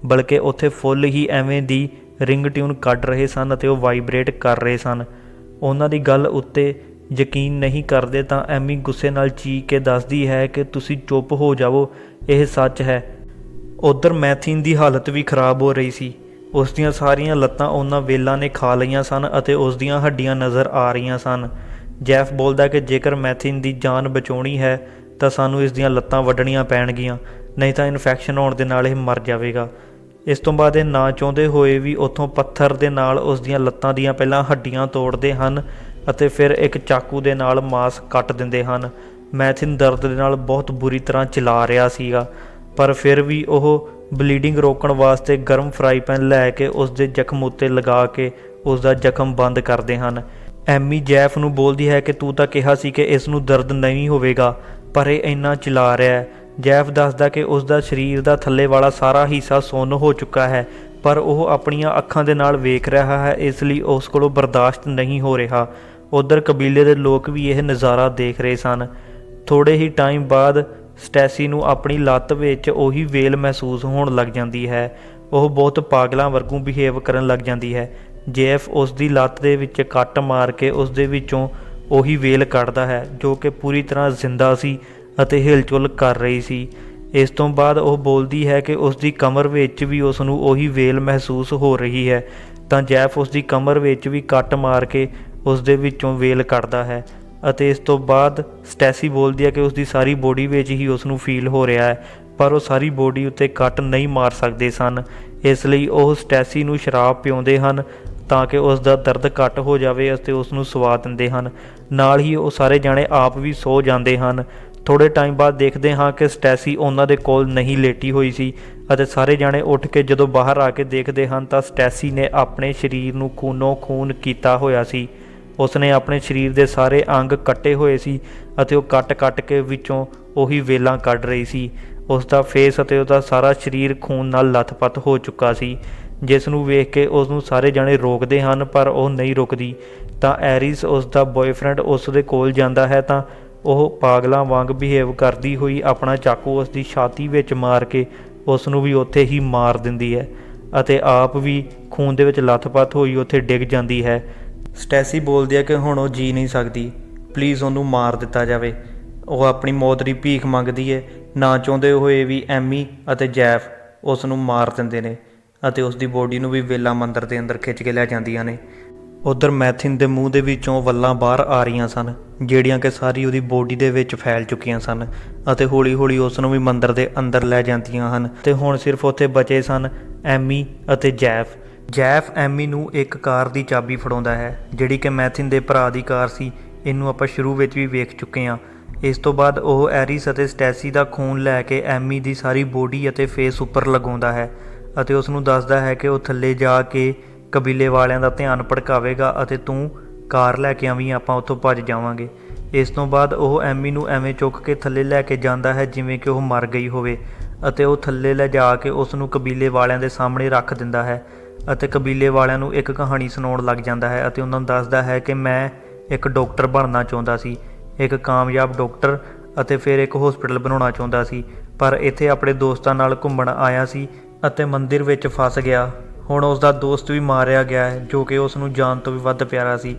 ਬਲਕਿ ਉੱਥੇ ਫੁੱਲ ਹੀ ਐਵੇਂ ਦੀ ਰਿੰਗ ਟਿਊਨ ਕੱਢ ਰਹੇ ਸਨ ਅਤੇ ਉਹ ਵਾਈਬਰੇਟ ਕਰ ਰਹੇ ਸਨ। ਉਹਨਾਂ ਦੀ ਗੱਲ ਉੱਤੇ ਯਕੀਨ ਨਹੀਂ ਕਰਦੇ ਤਾਂ ਐਮੀ ਗੁੱਸੇ ਨਾਲ ਚੀਕ ਕੇ ਦੱਸਦੀ ਹੈ ਕਿ ਤੁਸੀਂ ਚੁੱਪ ਹੋ ਜਾਵੋ, ਇਹ ਸੱਚ ਹੈ। ਉੱਧਰ ਮੈਥਿਨ ਦੀ ਹਾਲਤ ਵੀ ਖਰਾਬ ਹੋ ਰਹੀ ਸੀ। ਉਸ ਦੀਆਂ ਸਾਰੀਆਂ ਲੱਤਾਂ ਉਹਨਾਂ ਵੇਲਾਂ ਨੇ ਖਾ ਲਈਆਂ ਸਨ ਅਤੇ ਉਸ ਦੀਆਂ ਹੱਡੀਆਂ ਨਜ਼ਰ ਆ ਰਹੀਆਂ ਸਨ। ਜੈਫ ਬੋਲਦਾ ਕਿ ਜੇਕਰ ਮੈਥਿਨ ਦੀ ਜਾਨ ਬਚਾਉਣੀ ਹੈ ਤਾਂ ਸਾਨੂੰ ਇਸ ਦੀਆਂ ਲੱਤਾਂ ਵੱਢਣੀਆਂ ਪੈਣਗੀਆਂ, ਨਹੀਂ ਤਾਂ ਇਨਫੈਕਸ਼ਨ ਹੋਣ ਦੇ ਨਾਲ ਇਹ ਮਰ ਜਾਵੇਗਾ। ਇਸ ਤੋਂ ਬਾਅਦ ਇਹ ਨਾ ਚਾਹੁੰਦੇ ਹੋਏ ਵੀ ਉੱਥੋਂ ਪੱਥਰ ਦੇ ਨਾਲ ਉਸ ਦੀਆਂ ਲੱਤਾਂ ਦੀਆਂ ਪਹਿਲਾਂ ਹੱਡੀਆਂ ਤੋੜਦੇ ਹਨ ਅਤੇ ਫਿਰ ਇੱਕ ਚਾਕੂ ਦੇ ਨਾਲ ਮਾਸ ਕੱਟ ਦਿੰਦੇ ਹਨ। ਮੈਥਿਨ ਦਰਦ ਦੇ ਨਾਲ ਬਹੁਤ ਬੁਰੀ ਤਰ੍ਹਾਂ ਚਿਲਾ ਰਿਹਾ ਸੀਗਾ, ਪਰ ਫਿਰ ਵੀ ਉਹ ਬਲੀਡਿੰਗ ਰੋਕਣ ਵਾਸਤੇ ਗਰਮ ਫਰਾਈ ਪੈਨ ਲੈ ਕੇ ਉਸ ਦੇ ਜ਼ਖਮ ਉੱਤੇ ਲਗਾ ਕੇ ਉਸ ਦਾ ਜ਼ਖਮ ਬੰਦ ਕਰਦੇ ਹਨ। ਐਮੀ ਜੈਫ ਨੂੰ ਬੋਲਦੀ ਹੈ ਕਿ ਤੂੰ ਤਾਂ ਕਿਹਾ ਸੀ ਕਿ ਇਸ ਨੂੰ ਦਰਦ ਨਹੀਂ ਹੋਵੇਗਾ, ਪਰ ਇਹ ਇੰਨਾ ਚਿਲਾ ਰਿਹਾ ਹੈ। ਜੈਫ ਦੱਸਦਾ ਕਿ ਉਸ ਦਾ ਸਰੀਰ ਦਾ ਥੱਲੇ ਵਾਲਾ ਸਾਰਾ ਹਿੱਸਾ ਸੁੰਨ ਹੋ ਚੁੱਕਾ ਹੈ, ਪਰ ਉਹ ਆਪਣੀਆਂ ਅੱਖਾਂ ਦੇ ਨਾਲ ਵੇਖ ਰਿਹਾ ਹੈ, ਇਸ ਲਈ ਉਸ ਕੋਲੋਂ ਬਰਦਾਸ਼ਤ ਨਹੀਂ ਹੋ ਰਿਹਾ। ਉੱਧਰ ਕਬੀਲੇ ਦੇ ਲੋਕ ਵੀ ਇਹ ਨਜ਼ਾਰਾ ਦੇਖ ਰਹੇ ਸਨ। ਥੋੜ੍ਹੇ ਹੀ ਟਾਈਮ ਬਾਅਦ ਸਟੈਸੀ ਨੂੰ ਆਪਣੀ ਲੱਤ ਵਿੱਚ ਉਹੀ ਵੇਲ ਮਹਿਸੂਸ ਹੋਣ ਲੱਗ ਜਾਂਦੀ ਹੈ। ਉਹ ਬਹੁਤ ਪਾਗਲਾਂ ਵਰਗੂ ਬਿਹੇਵ ਕਰਨ ਲੱਗ ਜਾਂਦੀ ਹੈ। ਜੈਫ ਉਸ ਦੀ ਲੱਤ ਦੇ ਵਿੱਚ ਕੱਟ ਮਾਰ ਕੇ ਉਸ ਦੇ ਵਿੱਚੋਂ ਉਹੀ ਵੇਲ ਕੱਢਦਾ ਹੈ, ਜੋ ਕਿ ਪੂਰੀ ਤਰ੍ਹਾਂ ਜ਼ਿੰਦਾ ਸੀ ਅਤੇ ਹਿਲਜੁਲ ਕਰ ਰਹੀ ਸੀ। ਇਸ ਤੋਂ ਬਾਅਦ ਉਹ ਬੋਲਦੀ ਹੈ ਕਿ ਉਸ ਦੀ ਕਮਰ ਵਿੱਚ ਵੀ ਉਸ ਨੂੰ ਉਹੀ ਵੇਲ ਮਹਿਸੂਸ ਹੋ ਰਹੀ ਹੈ, ਤਾਂ ਜੈਫ ਉਸ ਦੀ ਕਮਰ ਵਿੱਚ ਵੀ ਕੱਟ ਮਾਰ ਕੇ ਉਸ ਦੇ ਵਿੱਚੋਂ ਵੇਲ ਕੱਢਦਾ ਹੈ ਅਤੇ ਇਸ ਤੋਂ ਬਾਅਦ ਸਟੈਸੀ ਬੋਲਦੀ ਹੈ ਕਿ ਉਸ ਦੀ ਸਾਰੀ ਬੋਡੀ ਵਿੱਚ ਹੀ ਉਸ ਨੂੰ ਫੀਲ ਹੋ ਰਿਹਾ ਹੈ, ਪਰ ਉਹ ਸਾਰੀ ਬੋਡੀ ਉੱਤੇ ਕੱਟ ਨਹੀਂ ਮਾਰ ਸਕਦੇ ਸਨ। ਇਸ ਲਈ ਉਹ ਸਟੈਸੀ ਨੂੰ ਸ਼ਰਾਬ ਪਿਆਉਂਦੇ ਹਨ ਤਾਂ ਕਿ ਉਸ ਦਾ ਦਰਦ ਘੱਟ ਹੋ ਜਾਵੇ ਅਤੇ ਉਸ ਨੂੰ ਸੁਲਾ ਦਿੰਦੇ ਹਨ। ਨਾਲ ਹੀ ਉਹ ਸਾਰੇ ਜਾਣੇ ਆਪ ਵੀ ਸੋ ਜਾਂਦੇ ਹਨ। ਥੋੜ੍ਹੇ ਟਾਈਮ ਬਾਅਦ ਦੇਖਦੇ ਹਾਂ ਕਿ ਸਟੈਸੀ ਉਹਨਾਂ ਦੇ ਕੋਲ ਨਹੀਂ ਲੇਟੀ ਹੋਈ ਸੀ ਅਤੇ ਸਾਰੇ ਜਾਣੇ ਉੱਠ ਕੇ ਜਦੋਂ ਬਾਹਰ ਆ ਕੇ ਦੇਖਦੇ ਹਨ ਤਾਂ ਸਟੈਸੀ ਨੇ ਆਪਣੇ ਸਰੀਰ ਨੂੰ ਖੂਨੋਂ ਖੂਨ ਕੀਤਾ ਹੋਇਆ ਸੀ। ਉਸਨੇ ਆਪਣੇ ਸਰੀਰ ਦੇ ਸਾਰੇ ਅੰਗ ਕੱਟੇ ਹੋਏ ਸੀ ਅਤੇ ਉਹ ਕੱਟ ਕੇ ਵਿੱਚੋਂ ਉਹੀ ਵੇਲਾਂ ਕੱਢ ਰਹੀ ਸੀ। ਉਸ ਦਾ ਫੇਸ ਅਤੇ ਉਹਦਾ ਸਾਰਾ ਸਰੀਰ ਖੂਨ ਨਾਲ ਲੱਥਪੱਥ ਹੋ ਚੁੱਕਾ ਸੀ, ਜਿਸ ਨੂੰ ਵੇਖ ਕੇ ਉਸ ਨੂੰ ਸਾਰੇ ਜਾਣੇ ਰੋਕਦੇ ਹਨ, ਪਰ ਉਹ ਨਹੀਂ ਰੁਕਦੀ। ਤਾਂ ਐਰਿਸ, ਉਸ ਦਾ ਬॉयਫ੍ਰੈਂਡ, ਉਸ ਦੇ ਕੋਲ ਜਾਂਦਾ ਹੈ ਤਾਂ ਉਹ ਪਾਗਲਾਂ ਵਾਂਗ ਬਿਹੇਵ ਕਰਦੀ ਹੋਈ ਆਪਣਾ ਚਾਕੂ ਉਸ ਦੀ ਛਾਤੀ ਵਿੱਚ ਮਾਰ ਕੇ ਉਸ ਨੂੰ ਵੀ ਉੱਥੇ ਹੀ ਮਾਰ ਦਿੰਦੀ ਹੈ ਅਤੇ ਆਪ ਵੀ ਖੂਨ ਦੇ ਵਿੱਚ ਲੱਥਪੱਥ ਹੋਈ ਉੱਥੇ ਡਿੱਗ ਜਾਂਦੀ ਹੈ। ਸਟੈਸੀ ਬੋਲਦੀ ਹੈ ਕਿ ਹੁਣ ਉਹ ਜੀ ਨਹੀਂ ਸਕਦੀ, ਪਲੀਜ਼ ਉਹਨੂੰ ਮਾਰ ਦਿੱਤਾ ਜਾਵੇ। ਉਹ ਆਪਣੀ ਮੌਤ ਦੀ ਭੀਖ ਮੰਗਦੀ ਹੈ। ਨਾ ਚਾਹੁੰਦੇ ਹੋਏ ਵੀ ਐਮੀ ਅਤੇ ਜੈਫ ਉਸ ਨੂੰ ਮਾਰ ਦਿੰਦੇ ਨੇ ਅਤੇ ਉਸ ਦੀ ਬੋਡੀ ਨੂੰ ਵੀ ਵੇਲਾ ਮੰਦਰ ਦੇ ਅੰਦਰ ਖਿੱਚ ਕੇ ਲੈ ਜਾਂਦੀਆਂ ਨੇ। ਉੱਧਰ ਮੈਥਿਨ ਦੇ ਮੂੰਹ ਦੇ ਵਿੱਚੋਂ ਵੱਲਾਂ ਬਾਹਰ ਆ ਰਹੀਆਂ ਸਨ, ਜਿਹੜੀਆਂ ਕਿ ਸਾਰੀ ਉਹਦੀ ਬੋਡੀ ਦੇ ਵਿੱਚ ਫੈਲ ਚੁੱਕੀਆਂ ਸਨ ਅਤੇ ਹੌਲੀ ਉਸ ਨੂੰ ਵੀ ਮੰਦਰ ਦੇ ਅੰਦਰ ਲੈ ਜਾਂਦੀਆਂ ਹਨ। ਤੇ ਹੁਣ ਸਿਰਫ ਉੱਥੇ ਬਚੇ ਸਨ ਐਮੀ ਅਤੇ ਜੈਫ। ਜੈਫ ਐਮੀ ਨੂੰ ਇੱਕ ਕਾਰ ਦੀ ਚਾਬੀ ਫੜਾਉਂਦਾ ਹੈ, ਜਿਹੜੀ ਕਿ ਮੈਥਿਨ ਦੇ ਭਰਾ ਦੀ ਕਾਰ ਸੀ। ਇਹਨੂੰ ਆਪਾਂ ਸ਼ੁਰੂ ਵਿੱਚ ਵੀ ਵੇਖ ਚੁੱਕੇ ਹਾਂ। ਇਸ ਤੋਂ ਬਾਅਦ ਉਹ ਐਰਿਸ ਅਤੇ ਸਟੈਸੀ ਦਾ ਖੂਨ ਲੈ ਕੇ ਐਮੀ ਦੀ ਸਾਰੀ ਬੋਡੀ ਅਤੇ ਫੇਸ ਉੱਪਰ ਲਗਾਉਂਦਾ ਹੈ ਅਤੇ ਉਸ ਨੂੰ ਦੱਸਦਾ ਹੈ ਕਿ ਉਹ ਥੱਲੇ ਜਾ ਕੇ ਕਬੀਲੇ ਵਾਲਿਆਂ ਦਾ ਧਿਆਨ ਭੜਕਾਵੇਗਾ ਅਤੇ ਤੂੰ ਕਾਰ ਲੈ ਕੇ ਆਵੀਂ, ਆਪਾਂ ਉੱਥੋਂ ਭੱਜ ਜਾਵਾਂਗੇ। ਇਸ ਤੋਂ ਬਾਅਦ ਉਹ ਐਮੀ ਨੂੰ ਐਵੇਂ ਚੁੱਕ ਕੇ ਥੱਲੇ ਲੈ ਕੇ ਜਾਂਦਾ ਹੈ ਜਿਵੇਂ ਕਿ ਉਹ ਮਰ ਗਈ ਹੋਵੇ ਅਤੇ ਉਹ ਥੱਲੇ ਲੈ ਜਾ ਕੇ ਉਸ ਨੂੰ ਕਬੀਲੇ ਵਾਲਿਆਂ ਦੇ ਸਾਹਮਣੇ ਰੱਖ ਦਿੰਦਾ ਹੈ ਅਤੇ ਕਬੀਲੇ ਵਾਲਿਆਂ ਨੂੰ ਇੱਕ ਕਹਾਣੀ ਸੁਣਾਉਣ ਲੱਗ ਜਾਂਦਾ ਹੈ ਅਤੇ ਉਹਨਾਂ ਨੂੰ ਦੱਸਦਾ ਹੈ ਕਿ ਮੈਂ ਇੱਕ ਡਾਕਟਰ ਬਣਨਾ ਚਾਹੁੰਦਾ ਸੀ, ਇੱਕ ਕਾਮਯਾਬ ਡਾਕਟਰ, ਅਤੇ ਫਿਰ ਇੱਕ ਹੌਸਪੀਟਲ ਬਣਾਉਣਾ ਚਾਹੁੰਦਾ ਸੀ, ਪਰ ਇੱਥੇ ਆਪਣੇ ਦੋਸਤਾਂ ਨਾਲ ਘੁੰਮਣ ਆਇਆ ਸੀ ਅਤੇ ਮੰਦਿਰ ਵਿੱਚ ਫਸ ਗਿਆ। ਹੁਣ ਉਸ ਦਾ ਦੋਸਤ ਵੀ ਮਾਰਿਆ ਗਿਆ ਹੈ ਜੋ ਕਿ ਉਸ ਨੂੰ ਜਾਨ ਤੋਂ ਵੀ ਵੱਧ ਪਿਆਰਾ ਸੀ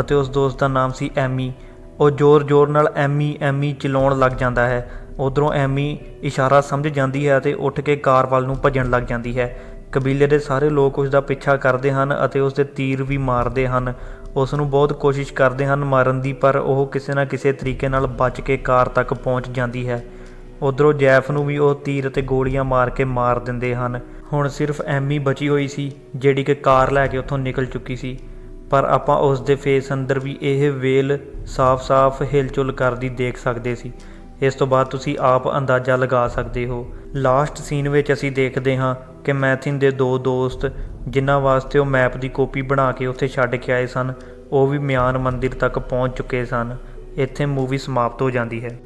ਅਤੇ ਉਸ ਦੋਸਤ ਦਾ ਨਾਮ ਸੀ ਐਮੀ। ਉਹ ਜ਼ੋਰ-ਜ਼ੋਰ ਨਾਲ ਐਮੀ ਐਮੀ ਚਲਾਉਣ ਲੱਗ ਜਾਂਦਾ ਹੈ। ਉੱਧਰੋਂ ਐਮੀ ਇਸ਼ਾਰਾ ਸਮਝ ਜਾਂਦੀ ਹੈ ਅਤੇ ਉੱਠ ਕੇ ਕਾਰ ਵੱਲ ਨੂੰ ਭੱਜਣ ਲੱਗ ਜਾਂਦੀ ਹੈ। ਕਬੀਲੇ ਦੇ ਸਾਰੇ ਲੋਕ ਉਸ ਦਾ ਪਿੱਛਾ ਕਰਦੇ ਹਨ ਅਤੇ ਉਸ ਦੇ ਤੀਰ ਵੀ ਮਾਰਦੇ ਹਨ। ਉਸ ਨੂੰ ਬਹੁਤ ਕੋਸ਼ਿਸ਼ ਕਰਦੇ ਹਨ ਮਾਰਨ ਦੀ, ਪਰ ਉਹ ਕਿਸੇ ਨਾ ਕਿਸੇ ਤਰੀਕੇ ਨਾਲ ਬਚ ਕੇ ਕਾਰ ਤੱਕ ਪਹੁੰਚ ਜਾਂਦੀ ਹੈ। ਉੱਧਰੋਂ ਜੈਫ ਨੂੰ ਵੀ ਉਹ ਤੀਰ ਅਤੇ ਗੋਲੀਆਂ ਮਾਰ ਕੇ ਮਾਰ ਦਿੰਦੇ ਹਨ। ਹੁਣ ਸਿਰਫ ਐਮੀ ਬਚੀ ਹੋਈ ਸੀ ਜਿਹੜੀ ਕਿ ਕਾਰ ਲੈ ਕੇ ਉੱਥੋਂ ਨਿਕਲ ਚੁੱਕੀ ਸੀ, ਪਰ ਆਪਾਂ ਉਸ ਦੇ ਫੇਸ ਅੰਦਰ ਵੀ ਇਹ ਵੇਲ ਸਾਫ਼-ਸਾਫ਼ ਹਿਲਜੁਲ ਕਰਦੀ ਦੇਖ ਸਕਦੇ ਸੀ। ਇਸ ਤੋਂ ਬਾਅਦ ਤੁਸੀਂ ਆਪ ਅੰਦਾਜ਼ਾ ਲਗਾ ਸਕਦੇ ਹੋ। ਲਾਸਟ ਸੀਨ ਵਿੱਚ ਅਸੀਂ ਦੇਖਦੇ ਹਾਂ ਕਿ ਮੈਥਿਨ ਦੇ 2 ਦੋਸਤ ਜਿਨ੍ਹਾਂ ਵਾਸਤੇ ਉਹ ਮੈਪ ਦੀ ਕਾਪੀ ਬਣਾ ਕੇ ਉੱਥੇ ਛੱਡ ਕੇ ਆਏ ਸਨ, ਉਹ ਵੀ ਮਿਆਨ ਮੰਦਿਰ ਤੱਕ ਪਹੁੰਚ ਚੁੱਕੇ ਸਨ। ਇੱਥੇ ਮੂਵੀ ਸਮਾਪਤ ਹੋ ਜਾਂਦੀ ਹੈ।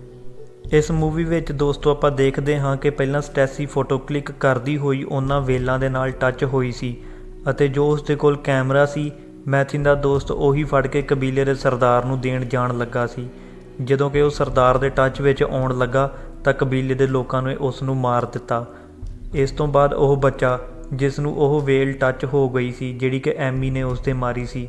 ਇਸ ਮੂਵੀ ਵਿੱਚ ਦੋਸਤੋ ਆਪਾਂ ਦੇਖਦੇ ਹਾਂ ਕਿ ਪਹਿਲਾਂ ਸਟੈਸੀ ਫੋਟੋ ਕਲਿੱਕ ਕਰਦੀ ਹੋਈ ਉਹਨਾਂ ਵੇਲਾਂ ਦੇ ਨਾਲ ਟੱਚ ਹੋਈ ਸੀ ਅਤੇ ਜੋ ਉਸ ਦੇ ਕੋਲ ਕੈਮਰਾ ਸੀ ਮੈਥਿਨ ਦਾ ਦੋਸਤ ਉਹੀ ਫੜ ਕੇ ਕਬੀਲੇ ਦੇ ਸਰਦਾਰ ਨੂੰ ਦੇਣ ਜਾਣ ਲੱਗਾ ਸੀ। ਜਦੋਂ ਕਿ ਉਹ ਸਰਦਾਰ ਦੇ ਟੱਚ ਵਿੱਚ ਆਉਣ ਲੱਗਾ ਤਾਂ ਕਬੀਲੇ ਦੇ ਲੋਕਾਂ ਨੇ ਉਸ ਨੂੰ ਮਾਰ ਦਿੱਤਾ। ਇਸ ਤੋਂ ਬਾਅਦ ਉਹ ਬੱਚਾ ਜਿਸ ਨੂੰ ਉਹ ਵੇਲ ਟੱਚ ਹੋ ਗਈ ਸੀ ਜਿਹੜੀ ਕਿ ਐਮੀ ਨੇ ਉਸ 'ਤੇ ਮਾਰੀ ਸੀ,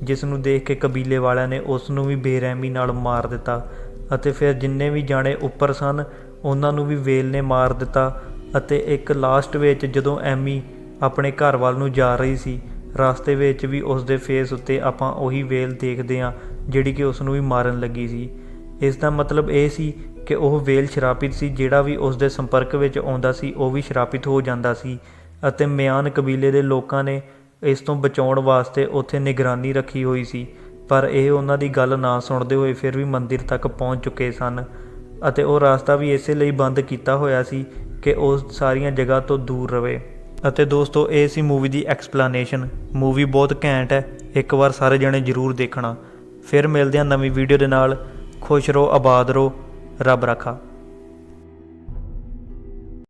ਜਿਸ ਨੂੰ ਦੇਖ ਕੇ ਕਬੀਲੇ ਵਾਲਿਆਂ ਨੇ ਉਸ ਨੂੰ ਵੀ ਬੇਰਹਿਮੀ ਨਾਲ ਮਾਰ ਦਿੱਤਾ ਅਤੇ ਫਿਰ ਜਿੰਨੇ ਵੀ ਜਾਣੇ ਉੱਪਰ ਸਨ ਉਹਨਾਂ ਨੂੰ ਵੀ ਵੇਲ ਨੇ ਮਾਰ ਦਿੱਤਾ। ਅਤੇ ਇੱਕ ਲਾਸਟ ਵਿੱਚ ਜਦੋਂ ਐਮੀ ਆਪਣੇ ਘਰ ਵੱਲ ਨੂੰ ਜਾ ਰਹੀ ਸੀ, ਰਸਤੇ ਵਿੱਚ ਵੀ ਉਸ ਦੇ ਫੇਸ ਉੱਤੇ ਆਪਾਂ ਉਹੀ ਵੇਲ ਦੇਖਦੇ ਹਾਂ ਜਿਹੜੀ ਕਿ ਉਸ ਨੂੰ ਵੀ ਮਾਰਨ ਲੱਗੀ ਸੀ। ਇਸ ਦਾ ਮਤਲਬ ਇਹ ਸੀ ਕਿ ਉਹ ਵੇਲ ਸ਼ਰਾਪਿਤ ਸੀ। ਜਿਹੜਾ ਵੀ ਉਸ ਦੇ ਸੰਪਰਕ ਵਿੱਚ ਆਉਂਦਾ ਸੀ ਉਹ ਵੀ ਸ਼ਰਾਪਿਤ ਹੋ ਜਾਂਦਾ ਸੀ ਅਤੇ ਮਿਆਨ ਕਬੀਲੇ ਦੇ ਲੋਕਾਂ ਨੇ ਇਸ ਤੋਂ ਬਚਾਉਣ ਵਾਸਤੇ ਉੱਥੇ ਨਿਗਰਾਨੀ ਰੱਖੀ ਹੋਈ ਸੀ, ਪਰ ਇਹ ਉਹਨਾਂ ਦੀ ਗੱਲ ਨਾ ਸੁਣਦੇ ਹੋਏ ਫਿਰ ਵੀ ਮੰਦਿਰ ਤੱਕ ਪਹੁੰਚ ਚੁੱਕੇ ਸਨ ਅਤੇ ਉਹ ਰਸਤਾ ਵੀ ਇਸੇ ਲਈ ਬੰਦ ਕੀਤਾ ਹੋਇਆ ਸੀ ਕਿ ਉਹ ਸਾਰੀਆਂ ਜਗ੍ਹਾ ਤੋਂ ਦੂਰ ਰਹੇ। ਅਤੇ ਦੋਸਤੋ ਇਹ ਸੀ ਮੂਵੀ ਦੀ ਐਕਸਪਲੇਨੇਸ਼ਨ। ਮੂਵੀ ਬਹੁਤ ਘੈਂਟ ਹੈ, ਇੱਕ ਵਾਰ ਸਾਰੇ ਜਣੇ ਜ਼ਰੂਰ ਦੇਖਣਾ। ਫਿਰ ਮਿਲਦੇ ਹਾਂ ਨਵੀਂ ਵੀਡੀਓ ਦੇ ਨਾਲ। ਖੁਸ਼ ਰਹੋ, ਆਬਾਦ ਰਹੋ, ਰੱਬ ਰਾਖਾ।